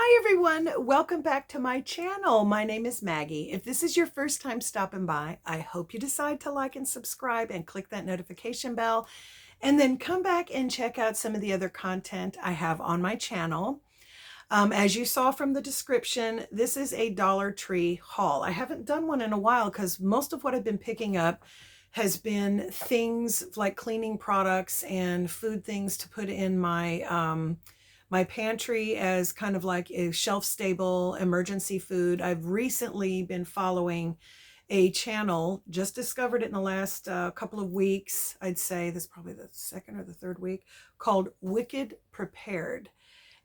Hi everyone, welcome back to my channel. My name is Maggie. If this is your first time stopping by, I hope you decide to like and subscribe and click that notification bell, and then come back and check out some of the other content I have on my channel. As you saw from the description, this is a Dollar Tree haul. I haven't done one in a while because most of what I've been picking up has been things like cleaning products and food things to put in my pantry as kind of like a shelf-stable emergency food. I've recently been following a channel, just discovered it in the last couple of weeks. I'd say this is probably the second or the third week, called Wicked Prepared.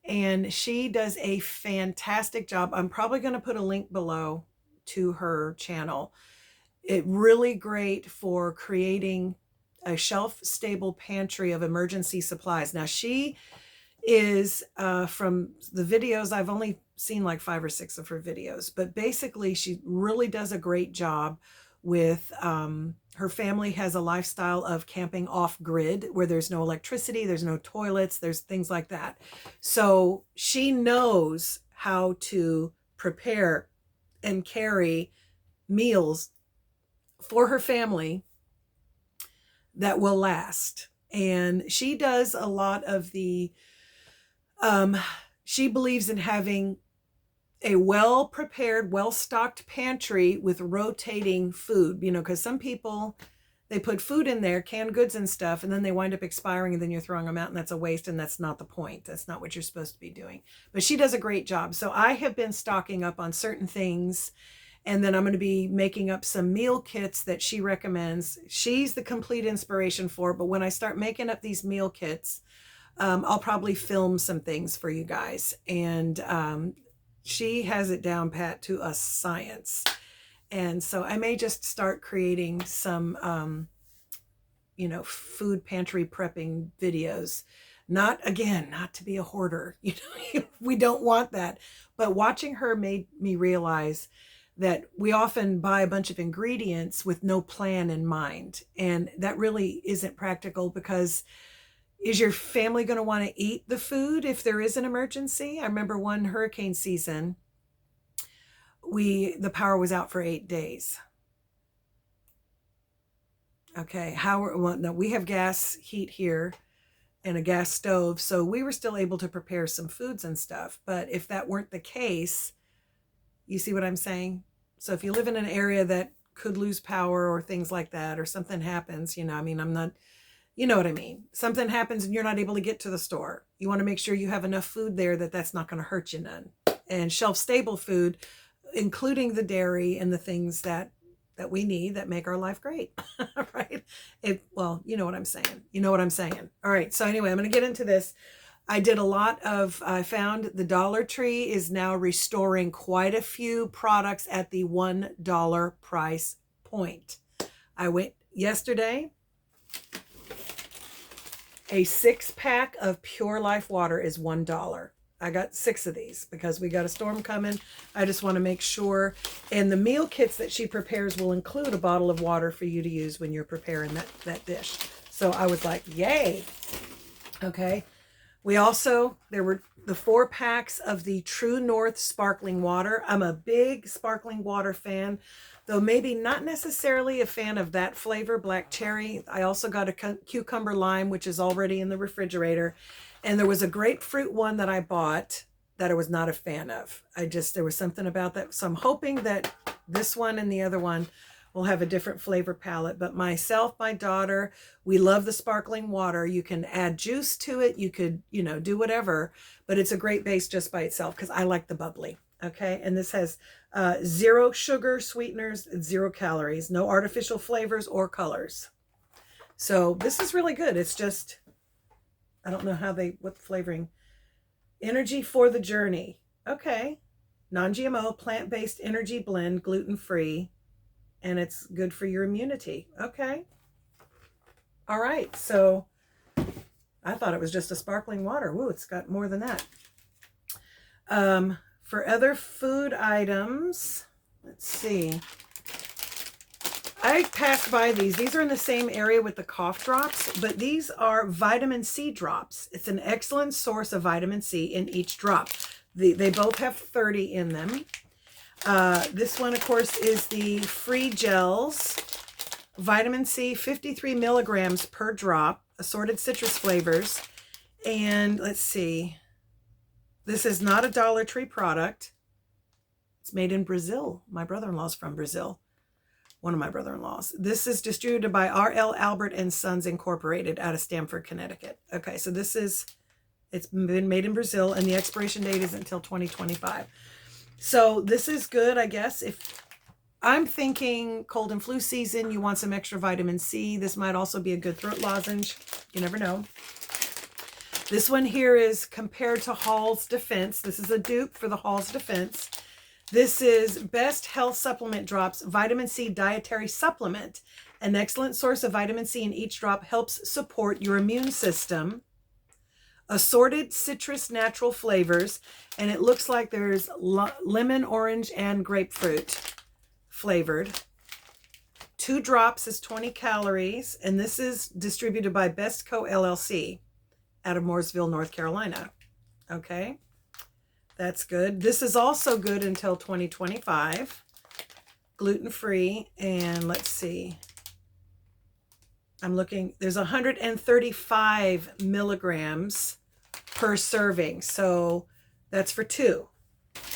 And she does a fantastic job. I'm probably going to put a link below to her channel. It really great for creating a shelf-stable pantry of emergency supplies. Now she is from the videos, I've only seen like 5 or 6 of her videos, but basically she really does a great job with her family has a lifestyle of camping off grid where there's no electricity, there's no toilets, there's things like that. So she knows how to prepare and carry meals for her family that will last. And she does a lot of the she believes in having a well-prepared, well-stocked pantry with rotating food, because some people, they put food in there, canned goods and stuff, and then they wind up expiring and then you're throwing them out and that's a waste, and that's not the point. That's not what you're supposed to be doing. But she does a great job. So I have been stocking up on certain things, and then I'm going to be making up some meal kits that she recommends. She's the complete inspiration for it, but when I start making up these meal kits, I'll probably film some things for you guys. And she has it down pat to a science. And so I may just start creating some, food pantry prepping videos. Not to be a hoarder. We don't want that. But watching her made me realize that we often buy a bunch of ingredients with no plan in mind. And that really isn't practical, because is your family going to want to eat the food if there is an emergency? I remember one hurricane season, the power was out for 8 days. Okay, no, we have gas heat here and a gas stove, so we were still able to prepare some foods and stuff. But if that weren't the case, you see what I'm saying? So if you live in an area that could lose power or things like that, or something happens, I'm not, you know what I mean? Something happens and you're not able to get to the store. You want to make sure you have enough food there that's not going to hurt you none. And shelf-stable food, including the dairy and the things that we need that make our life great, right? Well, you know what I'm saying. You know what I'm saying. All right. So anyway, I'm going to get into this. I found the Dollar Tree is now restoring quite a few products at the $1 price point. I went yesterday. A 6-pack of Pure Life water is $1. I got 6 of these because we got a storm coming. I just want to make sure. And the meal kits that she prepares will include a bottle of water for you to use when you're preparing that dish. So I was like, yay. Okay. There were the 4 packs of the True North sparkling water. I'm a big sparkling water fan, though maybe not necessarily a fan of that flavor, black cherry. I also got a cucumber lime, which is already in the refrigerator. And there was a grapefruit one that I bought that I was not a fan of. There was something about that. So I'm hoping that this one and the other one will have a different flavor palette. But myself, my daughter, we love the sparkling water. You can add juice to it. You could, do whatever, but it's a great base just by itself because I like the bubbly. Okay. And this has 0 sugar, sweeteners, 0 calories, no artificial flavors or colors. So this is really good. It's just, I don't know what the flavoring. Energy for the journey. Okay. Non-GMO, plant-based energy blend, gluten-free, and it's good for your immunity. Okay. All right. So I thought it was just a sparkling water. Woo, it's got more than that. For other food items, let's see. I passed by these. These are in the same area with the cough drops, but these are vitamin C drops. It's an excellent source of vitamin C in each drop. They both have 30 in them. This one, of course, is the Free Gels. Vitamin C, 53 milligrams per drop, assorted citrus flavors. And let's see. This is not a Dollar Tree product. It's made in Brazil. My brother-in-law's from Brazil. One of my brother-in-laws. This is distributed by R.L. Albert and Sons Incorporated out of Stamford, Connecticut. Okay, so it's been made in Brazil, and the expiration date is until 2025. So this is good, I guess. If I'm thinking cold and flu season, you want some extra vitamin C. This might also be a good throat lozenge. You never know. This one here is compared to Hall's Defense. This is a dupe for the Hall's Defense. This is Best Health Supplement Drops Vitamin C Dietary Supplement. An excellent source of vitamin C in each drop helps support your immune system. Assorted citrus natural flavors. And it looks like there's lemon, orange, and grapefruit flavored. 2 drops is 20 calories. And this is distributed by Bestco LLC out of Mooresville, North Carolina. Okay. That's good. This is also good until 2025. Gluten-free. And let's see. I'm looking. There's 135 milligrams per serving. So that's for 2.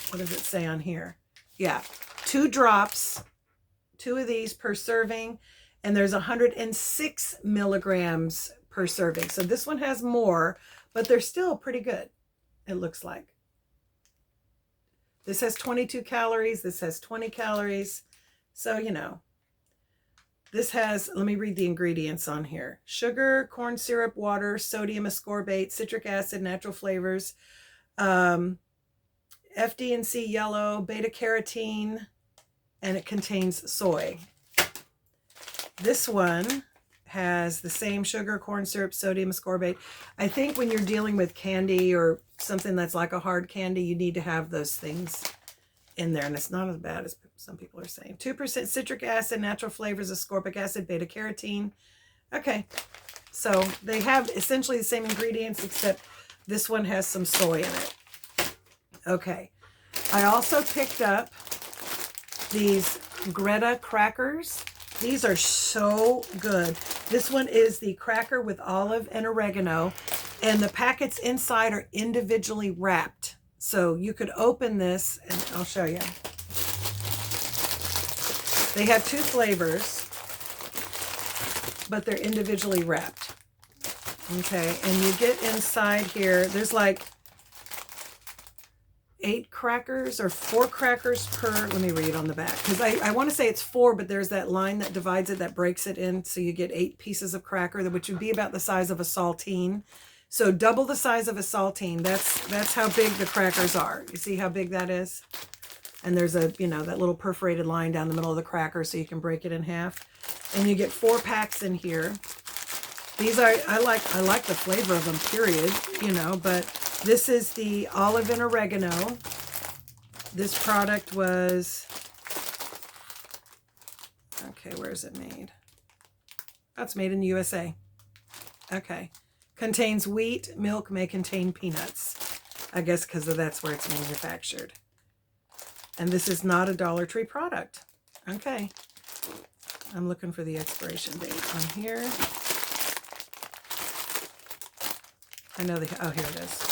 What does it say on here? Yeah. 2 drops. 2 of these per serving. And there's 106 milligrams per serving. So this one has more, but they're still pretty good, it looks like. This has 22 calories. This has 20 calories. So, you know, this has, let me read the ingredients on here. Sugar, corn syrup, water, sodium ascorbate, citric acid, natural flavors, FD&C yellow, beta carotene, and it contains soy. This one has the same sugar, corn syrup, sodium ascorbate. I think when you're dealing with candy or something that's like a hard candy, you need to have those things in there. And it's not as bad as some people are saying. 2% citric acid, natural flavors, ascorbic acid, beta carotene. Okay. So they have essentially the same ingredients, except this one has some soy in it. Okay. I also picked up these Greta crackers. These are so good. This one is the cracker with olive and oregano, and the packets inside are individually wrapped. So you could open this, and I'll show you. They have 2 flavors, but they're individually wrapped. Okay, and you get inside here, there's like 8 crackers or 4 crackers per, let me read on the back, because I want to say it's 4, but there's that line that divides it, that breaks it in, so you get 8 pieces of cracker, which would be about the size of a saltine. So double the size of a saltine. That's how big the crackers are. You see how big that is? And there's a, you know, that little perforated line down the middle of the cracker so you can break it in half. And you get 4 packs in here. These are, I like the flavor of them, period, you know, but this is the olive and oregano. This product was, okay, where is it made? That's made in the USA. Okay. Contains wheat, milk, may contain peanuts. I guess because that's where it's manufactured. And this is not a Dollar Tree product. Okay. I'm looking for the expiration date on here. I know oh, here it is.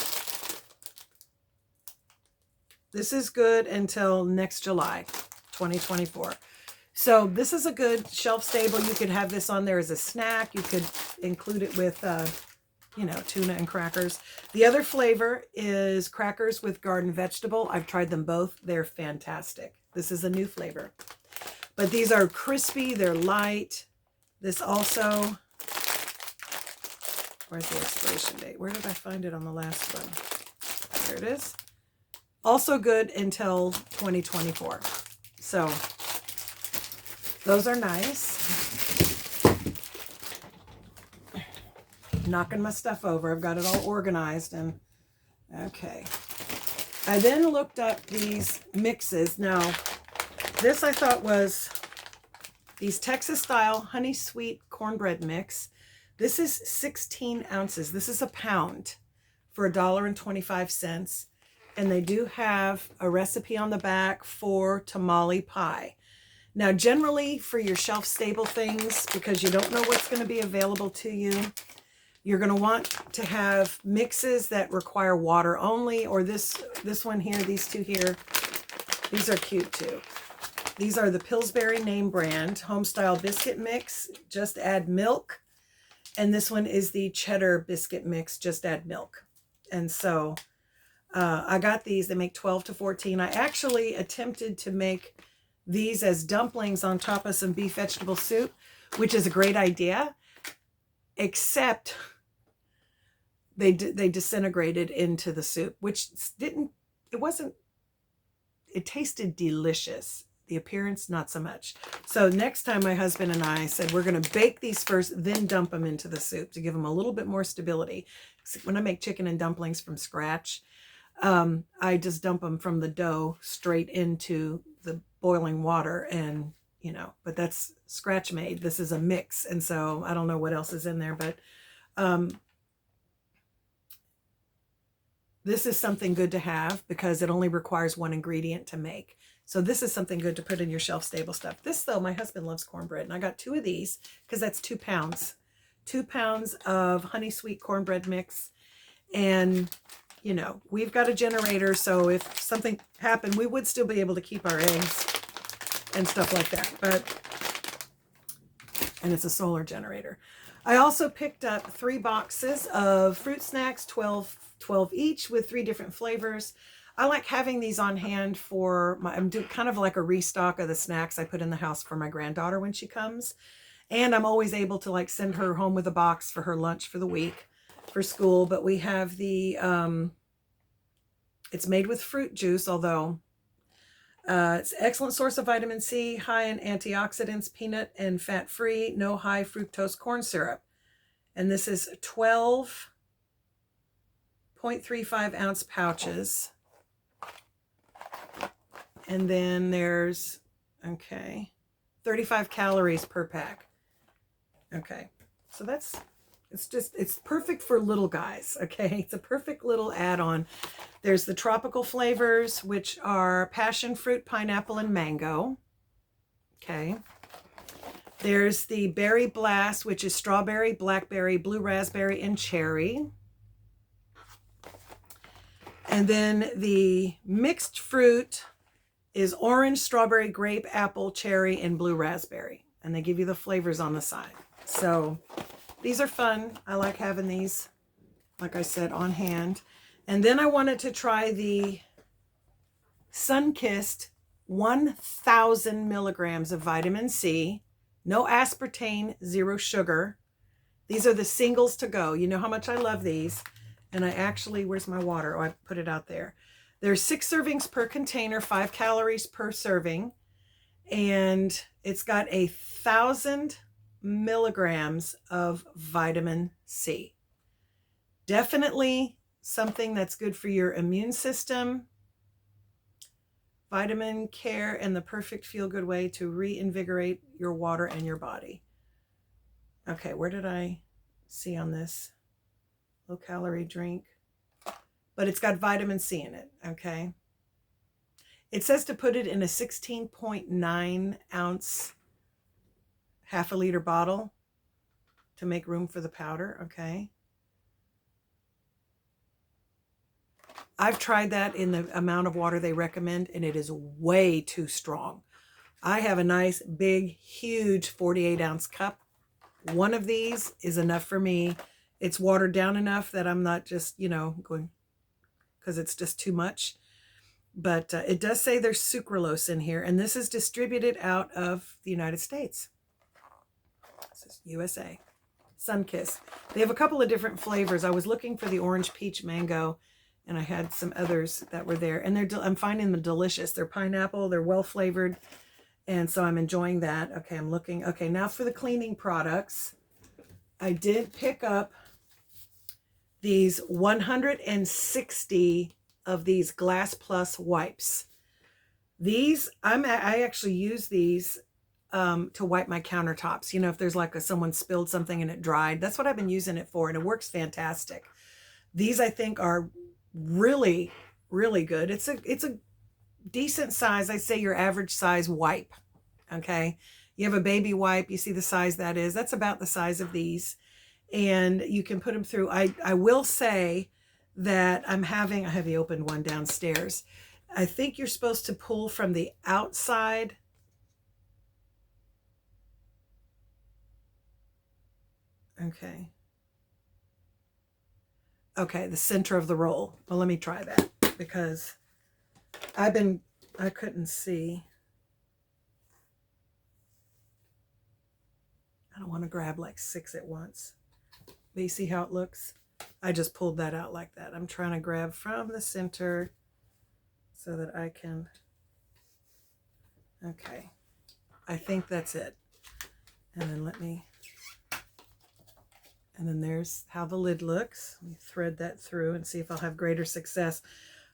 This is good until next July, 2024. So this is a good shelf stable. You could have this on there as a snack. You could include it with, you know, tuna and crackers. The other flavor is crackers with garden vegetable. I've tried them both. They're fantastic. This is a new flavor. But these are crispy. They're light. This also, where's the expiration date? Where did I find it on the last one? There it is. Also good until 2024. So those are nice. Knocking my stuff over. I've got it all organized and okay. I then looked up these mixes. Now, this I thought was these Texas style honey sweet cornbread mix. This is 16 ounces. This is a pound for $1.25. and they do have a recipe on the back for tamale pie. Now, generally for your shelf-stable things, because you don't know what's going to be available to you, you're going to want to have mixes that require water only, or this one here, these two here, these are cute too. These are the Pillsbury name brand Homestyle Biscuit Mix, just add milk. And this one is the Cheddar Biscuit Mix, just add milk. And so I got these. They make 12 to 14. I actually attempted to make these as dumplings on top of some beef vegetable soup, which is a great idea, except they disintegrated into the soup, which it tasted delicious. The appearance, not so much. So next time my husband and I said, we're going to bake these first, then dump them into the soup to give them a little bit more stability. When I make chicken and dumplings from scratch, I just dump them from the dough straight into the boiling water, and, you know, but that's scratch made. This is a mix. And so I don't know what else is in there, but this is something good to have because it only requires one ingredient to make. So this is something good to put in your shelf-stable stuff. This, though, my husband loves cornbread, and I got 2 of these because that's 2 pounds. 2 pounds of honey sweet cornbread mix. And, you know, we've got a generator, so if something happened, we would still be able to keep our eggs and stuff like that. And it's a solar generator. I also picked up 3 boxes of fruit snacks, 12 each, with 3 different flavors. I like having these on hand for I'm doing kind of like a restock of the snacks I put in the house for my granddaughter when she comes. And I'm always able to like send her home with a box for her lunch for the week for school. But we have the, it's made with fruit juice, although it's an excellent source of vitamin C, high in antioxidants, peanut and fat-free, no high fructose corn syrup. And this is 12.35 ounce pouches. And then there's, 35 calories per pack. Okay, so it's perfect for little guys, okay? It's a perfect little add-on. There's the tropical flavors, which are passion fruit, pineapple, and mango. Okay. There's the berry blast, which is strawberry, blackberry, blue raspberry, and cherry. And then the mixed fruit is orange, strawberry, grape, apple, cherry, and blue raspberry. And they give you the flavors on the side. So these are fun. I like having these, like I said, on hand. And then I wanted to try the Sun-Kissed 1,000 milligrams of vitamin C. No aspartame, 0 sugar. These are the singles to go. You know how much I love these. And I actually, where's my water? Oh, I put it out there. There's 6 servings per container, 5 calories per serving. And it's got 1,000 milligrams of vitamin C. Definitely something that's good for your immune system. Vitamin care and the perfect feel-good way to reinvigorate your water and your body. Okay, where did I see on this? Low-calorie drink. But it's got vitamin C in it, okay? It says to put it in a 16.9 ounce, half a liter bottle to make room for the powder, okay? I've tried that in the amount of water they recommend, and it is way too strong. I have a nice, big, huge 48 ounce cup. One of these is enough for me. It's watered down enough that I'm not just, you know, going, because it's just too much. But it does say there's sucralose in here, and this is distributed out of the United States. This is USA. Sun-Kissed. They have a couple of different flavors. I was looking for the orange, peach, mango, and I had some others that were there. And I'm finding them delicious. They're pineapple. They're well flavored. And so I'm enjoying that. Okay, I'm looking. Okay, now for the cleaning products. I did pick up these 160 of these Glass Plus wipes. These, I actually use these to wipe my countertops. You know, if there's like someone spilled something and it dried, that's what I've been using it for, and it works fantastic. These, I think, are really really good. It's a decent size. I say your average size wipe. Okay. You have a baby wipe, you see the size that is. That's about the size of these. And you can put them through. I will say that I have the open one downstairs. I think you're supposed to pull from the outside. Okay. Okay, the center of the roll. Well, let me try that because I couldn't see. I don't want to grab like 6 at once. But you see how it looks? I just pulled that out like that. I'm trying to grab from the center so that I can, okay. I think that's it. And then and then there's how the lid looks. Let me thread that through and see if I'll have greater success.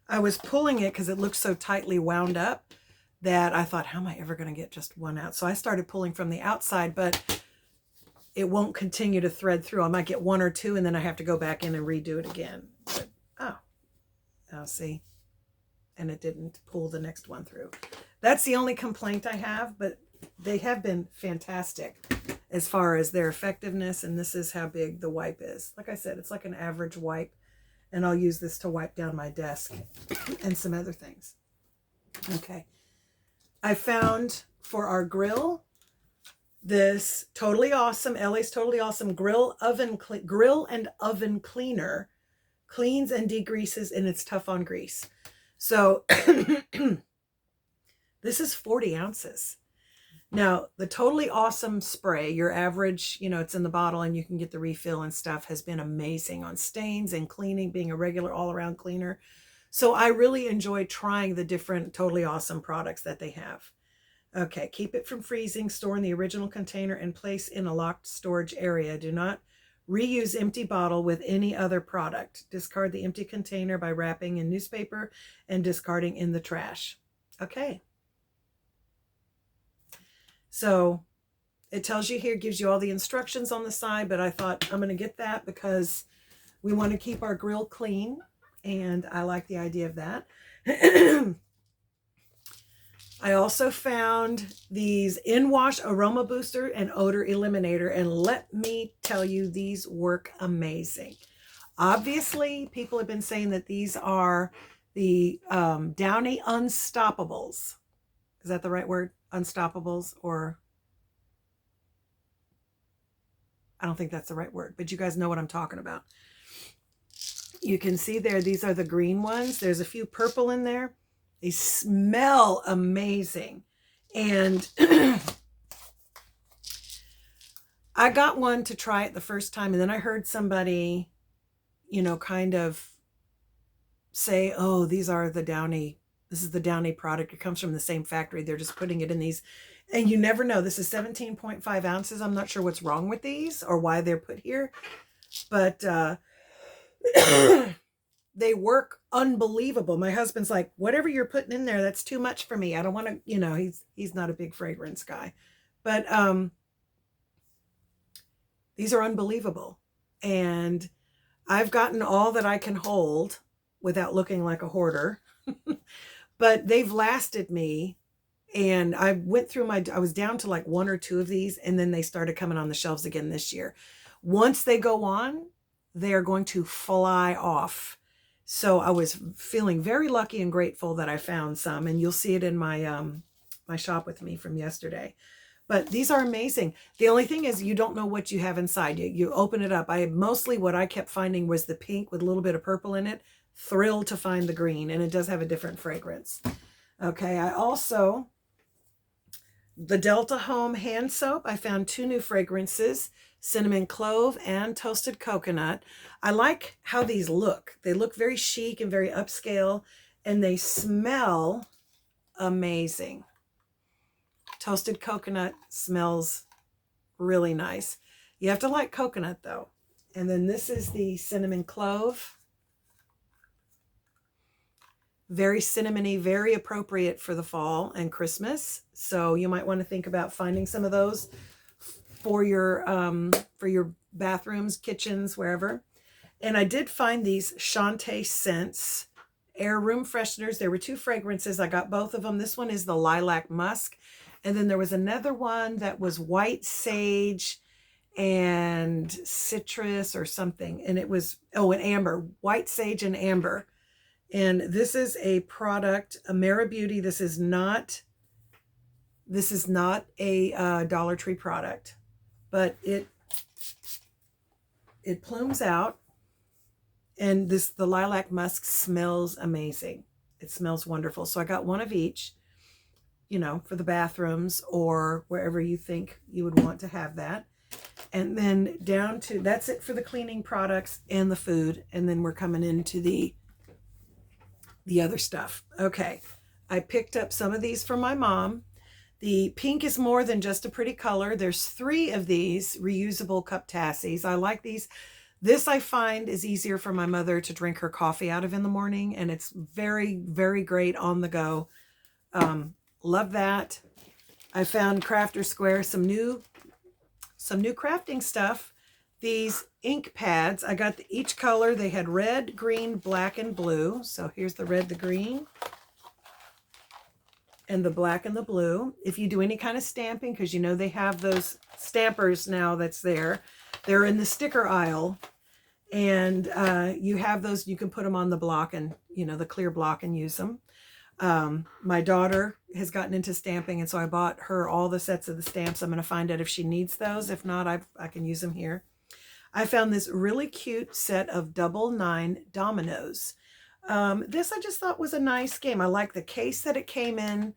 I was pulling it because it looked so tightly wound up that I thought, how am I ever going to get just one out? So I started pulling from the outside, but it won't continue to thread through. I might get 1 or 2 and then I have to go back in and redo it again. But, now see, and it didn't pull the next one through. That's the only complaint I have, but they have been fantastic as far as their effectiveness. And this is how big the wipe is. Like I said, it's like an average wipe, and I'll use this to wipe down my desk and some other things. Okay. I found for our grill, this Totally Awesome, LA's Totally Awesome grill and oven cleaner, cleans and degreases, and it's tough on grease. So this is 40 ounces. Now, the Totally Awesome spray, your average, it's in the bottle and you can get the refill and stuff, has been amazing on stains and cleaning, being a regular all-around cleaner. So I really enjoy trying the different Totally Awesome products that they have. Okay, keep it from freezing, store in the original container, and place in a locked storage area. Do not reuse empty bottle with any other product. Discard the empty container by wrapping in newspaper and discarding in the trash. Okay. So it tells you here, gives you all the instructions on the side, but I thought I'm going to get that because we want to keep our grill clean, and I like the idea of that. I also found these in-wash aroma booster and odor eliminator, and let me tell you, these work amazing. Obviously, people have been saying that these are the Downy Unstoppables. Is that the right word? Unstoppables, or I don't think that's the right word, but you guys know what I'm talking about. You can see there, these are the green ones. There's a few purple in there. They smell amazing. And I got one to try it the first time, and then I heard somebody, kind of say, oh, these are the Downy, this is the Downy product. It comes from the same factory. They're just putting it in these. And you never know. This is 17.5 ounces. I'm not sure what's wrong with these or why they're put here. But they work unbelievable. My husband's like, whatever you're putting in there, that's too much for me. I don't want to, he's not a big fragrance guy. But these are unbelievable. And I've gotten all that I can hold without looking like a hoarder. But they've lasted me. And I went through I was down to like 1 or 2 of these, and then they started coming on the shelves again this year. Once they go on, they are going to fly off. So I was feeling very lucky and grateful that I found some, and you'll see it in my my shop with me from yesterday. But these are amazing. The only thing is you don't know what you have inside. You open it up. Mostly what I kept finding was the pink with a little bit of purple in it. Thrilled to find the green, and it does have a different fragrance. Okay, I also, the Delta Home hand soap, I found 2 new fragrances, cinnamon clove and toasted coconut. I like how these look. They look very chic and very upscale, and they smell amazing. Toasted coconut smells really nice. You have to like coconut though. And then this is the cinnamon clove. Very cinnamony, very appropriate for the fall and Christmas. So you might want to think about finding some of those for your bathrooms, kitchens, wherever. And I did find these Shantae scents, air room fresheners. There were 2 fragrances. I got both of them. This one is the lilac musk. And then there was another one that was white sage and citrus or something. And it was, oh, and amber, white sage and amber. And this is a product, Amera Beauty. This is not a Dollar Tree product, but it plumes out. And the lilac musk smells amazing. It smells wonderful. So I got one of each, you know, for the bathrooms or wherever you think you would want to have that. And then down to, that's it for the cleaning products and the food. And then we're coming into the other stuff. Okay. I picked up some of these from my mom. The pink is more than just a pretty color. There's 3 of these reusable cup tassies. I like these. This I find is easier for my mother to drink her coffee out of in the morning, and it's very, very great on the go. Love that. I found Crafter Square some new crafting stuff. These ink pads, I got each color. They had red, green, black, and blue. So here's the red, the green, and the black and the blue. If you do any kind of stamping, because you know they have those stampers now that's there. They're in the sticker aisle, and you have those, you can put them on the block and, you know, the clear block and use them. My daughter has gotten into stamping, and so I bought her all the sets of the stamps. I'm going to find out if she needs those. If not, I can use them here. I found this really cute set of double 9 dominoes. This I just thought was a nice game. I like the case that it came in,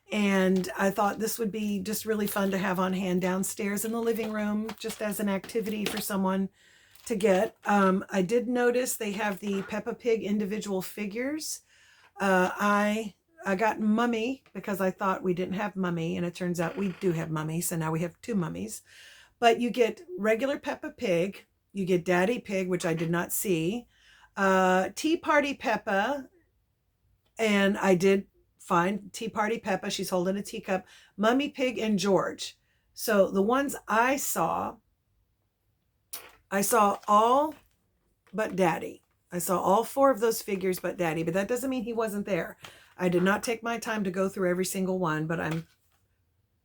and I thought this would be just really fun to have on hand downstairs in the living room, just as an activity for someone to get. I did notice they have the Peppa Pig individual figures. I got Mummy because I thought we didn't have Mummy, and it turns out we do have Mummy, so now we have 2 mummies. But you get regular Peppa Pig, you get Daddy Pig, which I did not see, Tea Party Peppa, and I did find Tea Party Peppa. She's holding a teacup. Mummy Pig and George. So the ones I saw all but Daddy. I saw all 4 of those figures but Daddy, but that doesn't mean he wasn't there. I did not take my time to go through every single one, but I'm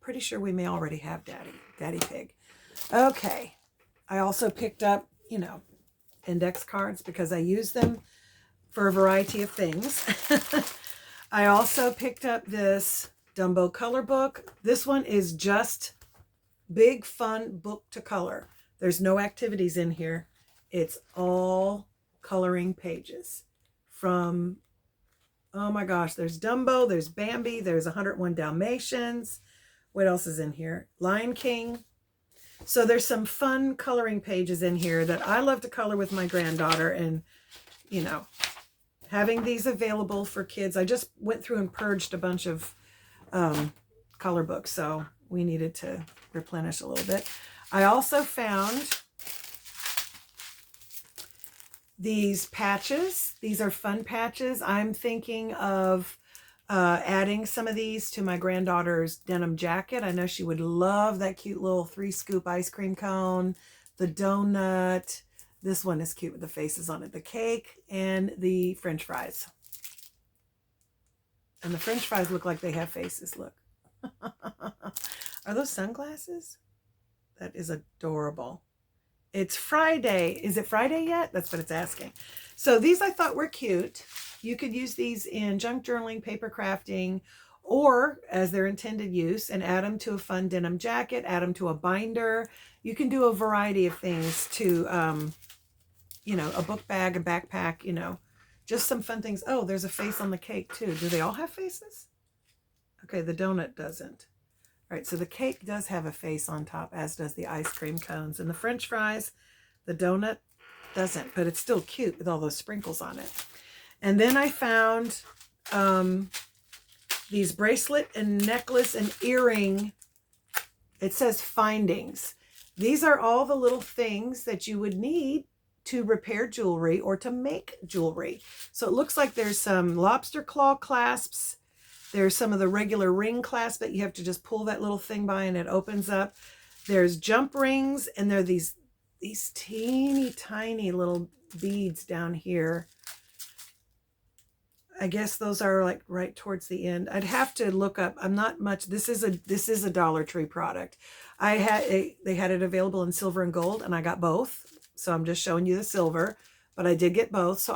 pretty sure we may already have Daddy Pig. Okay. I also picked up, you know, index cards because I use them for a variety of things. I also picked up this Dumbo color book. This one is just big fun book to color. There's no activities in here. It's all coloring pages from, oh my gosh, there's Dumbo, there's Bambi, there's 101 Dalmatians. What else is in here? Lion King. So there's some fun coloring pages in here that I love to color with my granddaughter, and, you know, having these available for kids. I just went through and purged a bunch of color books, so we needed to replenish a little bit. I also found these patches. These are fun patches. I'm thinking of adding some of these to my granddaughter's denim jacket. I know she would love that cute little 3-scoop ice cream cone, the donut. This one is cute with the faces on it, the cake, and the French fries. And the French fries look like they have faces. Look. Are those sunglasses? That is adorable. It's Friday. Is it Friday yet? That's what it's asking. So these I thought were cute. You could use these in junk journaling, paper crafting, or as their intended use, and add them to a fun denim jacket, add them to a binder. You can do a variety of things to, you know, a book bag, a backpack, you know, just some fun things. Oh, there's a face on the cake too. Do they all have faces? Okay, the donut doesn't. All right, so the cake does have a face on top, as does the ice cream cones. And the French fries, the donut doesn't, but it's still cute with all those sprinkles on it. And then I found these bracelet and necklace and earring. It says findings. These are all the little things that you would need to repair jewelry or to make jewelry. So it looks like there's some lobster claw clasps. There's some of the regular ring clasps that you have to just pull that little thing by and it opens up. There's jump rings, and there are these teeny tiny little beads down here. I guess those are like right towards the end. I'd have to look up. I'm not much. This is a Dollar Tree product. They had it available in silver and gold, and I got both. So I'm just showing you the silver, but I did get both. So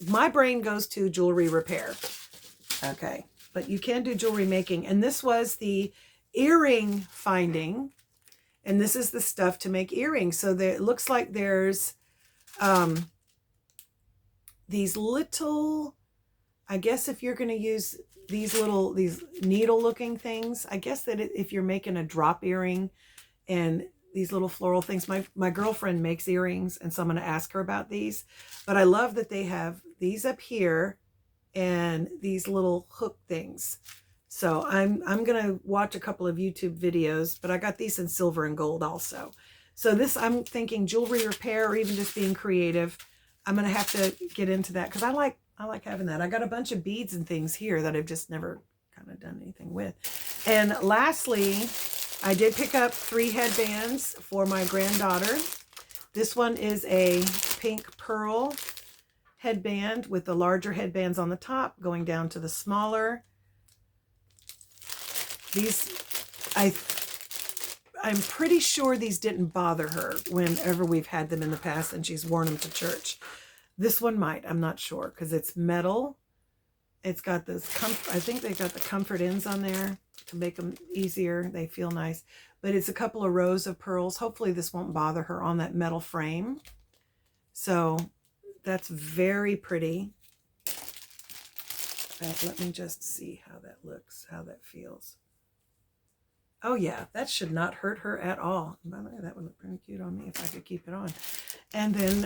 my brain goes to jewelry repair. Okay, but you can do jewelry making, and this was the earring finding, and this is the stuff to make earrings. So it looks like there's these little, I guess if you're going to use these needle looking things, I guess that if you're making a drop earring and these little floral things, my girlfriend makes earrings, and so I'm going to ask her about these. But I love that they have these up here and these little hook things. So I'm going to watch a couple of YouTube videos, but I got these in silver and gold also. So this, I'm thinking jewelry repair, or even just being creative. I'm going to have to get into that because I like having that. I got a bunch of beads and things here that I've just never kind of done anything with. And lastly, I did pick up 3 headbands for my granddaughter. This one is a pink pearl headband with the larger headbands on the top going down to the smaller. These, I'm pretty sure these didn't bother her whenever we've had them in the past and she's worn them to church. This one might, I'm not sure, because it's metal. It's got this, I think they got the comfort ends on there to make them easier. They feel nice, but it's a couple of rows of pearls. Hopefully this won't bother her on that metal frame. So that's very pretty. Let me just see how that looks, how that feels. Oh yeah, that should not hurt her at all. By the way, that would look pretty cute on me if I could keep it on. And then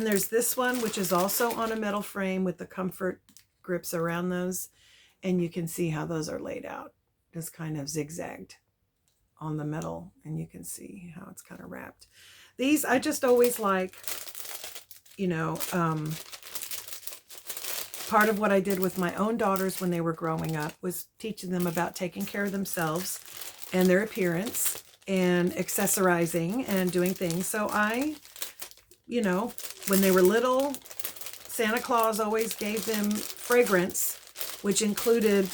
there's this one, which is also on a metal frame with the comfort grips around those. And you can see how those are laid out, just kind of zigzagged on the metal. And you can see how it's kind of wrapped. These, I just always like, you know, part of what I did with my own daughters when they were growing up was teaching them about taking care of themselves and their appearance and accessorizing and doing things. So I, you know, when they were little, Santa Claus always gave them fragrance, which included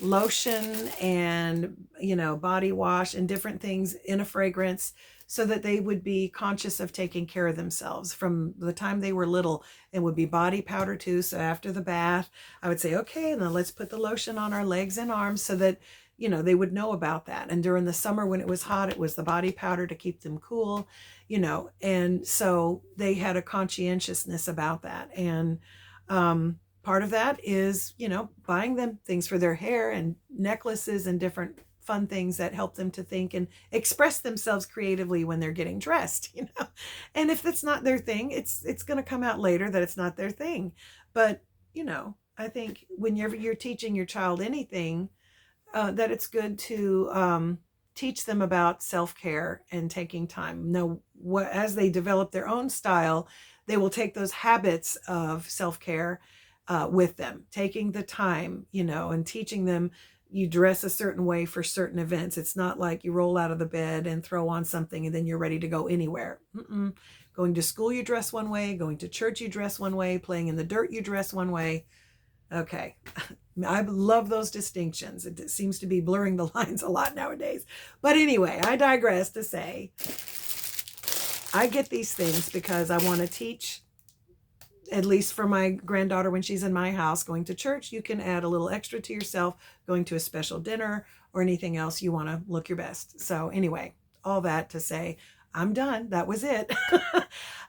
lotion and, you know, body wash and different things in a fragrance so that they would be conscious of taking care of themselves from the time they were little. It would be body powder too. So after the bath, I would say, okay, now let's put the lotion on our legs and arms so that, you know, they would know about that. And during the summer when it was hot, it was the body powder to keep them cool, you know, and so they had a conscientiousness about that. And part of that is, you know, buying them things for their hair and necklaces and different fun things that help them to think and express themselves creatively when they're getting dressed, you know. And if that's not their thing, it's going to come out later that it's not their thing. But, you know, I think whenever you're teaching your child anything, that it's good to teach them about self-care and taking time. Now, as they develop their own style, they will take those habits of self-care with them, taking the time, you know, and teaching them you dress a certain way for certain events. It's not like you roll out of the bed and throw on something and then you're ready to go anywhere. Going to school, you dress one way. Going to church, you dress one way. Playing in the dirt, you dress one way. Okay. I love those distinctions. It seems to be blurring the lines a lot nowadays. But anyway, I digress to say, I get these things because I want to teach, at least for my granddaughter when she's in my house, going to church, you can add a little extra to yourself, going to a special dinner or anything else you want to look your best. So anyway, all that to say, I'm done. That was it.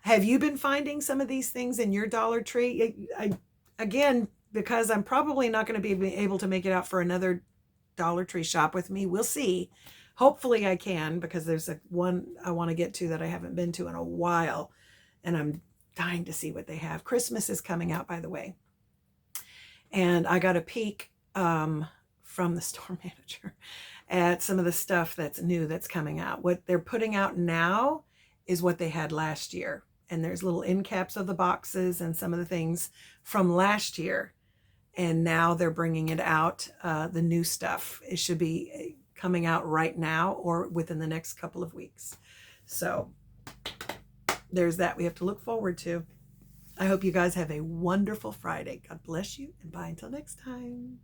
Have you been finding some of these things in your Dollar Tree? Again, because I'm probably not going to be able to make it out for another Dollar Tree shop with me. We'll see. Hopefully I can, because there's one I want to get to that I haven't been to in a while. And I'm dying to see what they have. Christmas is coming out, by the way. And I got a peek from the store manager at some of the stuff that's new that's coming out. What they're putting out now is what they had last year. And there's little end caps of the boxes and some of the things from last year. And now they're bringing it out, the new stuff. It should be coming out right now or within the next couple of weeks. So there's that we have to look forward to. I hope you guys have a wonderful Friday. God bless you, and bye until next time.